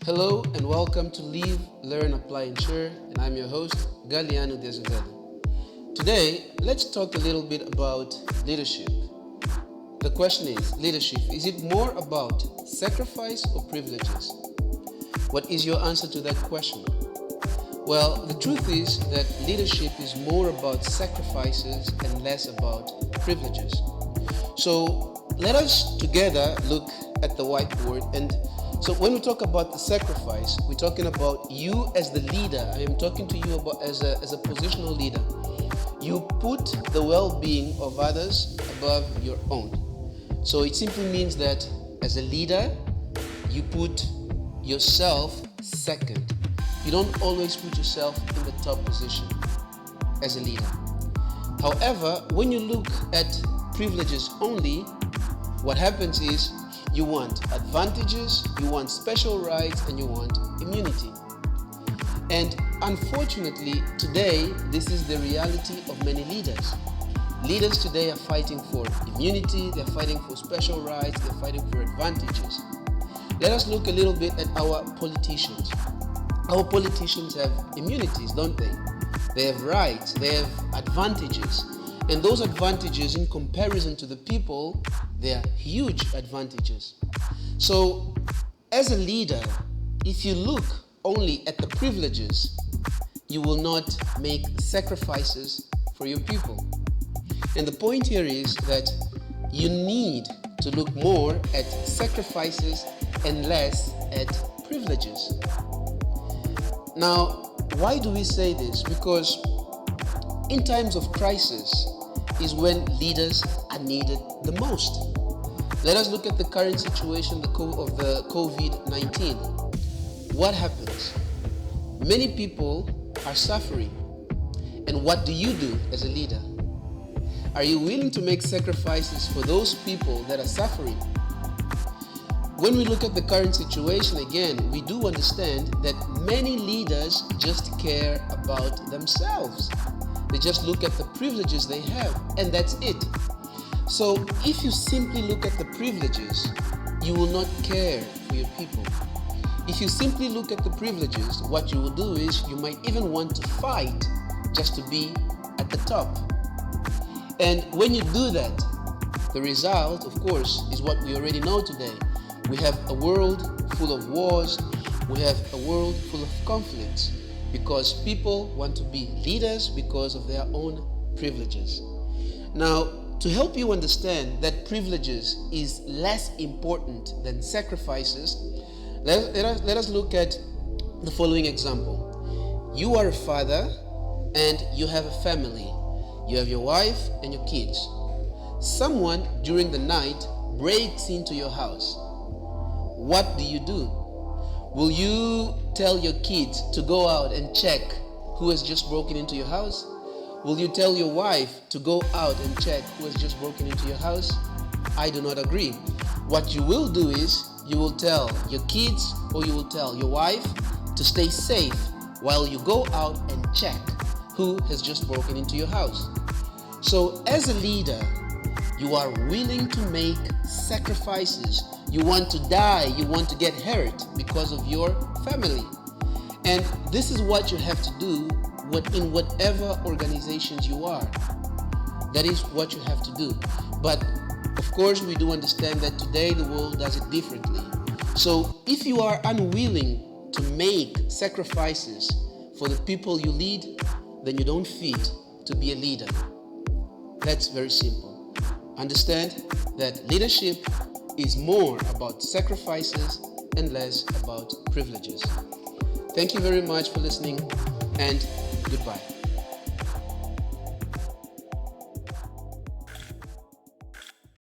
Hello and welcome to Live, Learn, Apply and Share, and I'm your host, Galiano de Azevedo. Today, let's talk a little bit about leadership. The question is, leadership, is it more about sacrifice or privileges? What is your answer to that question? Well, the truth is that leadership is more about sacrifices and less about privileges. So let us together look at the whiteboard. And so when we talk about the sacrifice, we're talking about you as the leader. I am talking to you about as a positional leader. You put the well-being of others above your own. So it simply means that as a leader, you put yourself second. You don't always put yourself in the top position as a leader. However, when you look at privileges only, what happens is you want advantages, you want special rights, and you want immunity. And unfortunately, today, this is the reality of many leaders. Leaders today are fighting for immunity, they're fighting for special rights, they're fighting for advantages. Let us look a little bit at our politicians. Our politicians have immunities, don't they? They have rights, they have advantages. And those advantages, in comparison to the people, they are huge advantages. So, as a leader, if you look only at the privileges, you will not make sacrifices for your people. And the point here is that you need to look more at sacrifices and less at privileges. Now, why do we say this? Because in times of crisis is when leaders are needed the most. Let us look at the current situation of the COVID-19. What happens? Many people are suffering. And what do you do as a leader? Are you willing to make sacrifices for those people that are suffering? When we look at the current situation again, we do understand that many leaders just care about themselves. They just look at the privileges they have, and that's it. So if you simply look at the privileges, you will not care for your people. If you simply look at the privileges, what you will do is you might even want to fight just to be at the top. And when you do that, the result, of course, is what we already know today. We have a world full of wars. We have a world full of conflicts because people want to be leaders because of their own privileges. Now, to help you understand that privileges is less important than sacrifices, let us look at the following example. You are a father and you have a family. You have your wife and your kids. Someone during the night breaks into your house. What do? Will you tell your kids to go out and check who has just broken into your house? Will you tell your wife to go out and check who has just broken into your house? I do not agree. What you will do is you will tell your kids or you will tell your wife to stay safe while you go out and check who has just broken into your house. So as a leader, you are willing to make sacrifices. You want to die, you want to get hurt because of your family. And this is what you have to do in whatever organizations you are. That is what you have to do. But of course, we do understand that today the world does it differently. So if you are unwilling to make sacrifices for the people you lead, then you don't fit to be a leader. That's very simple. Understand that leadership is more about sacrifices and less about privileges. Thank you very much for listening, and goodbye.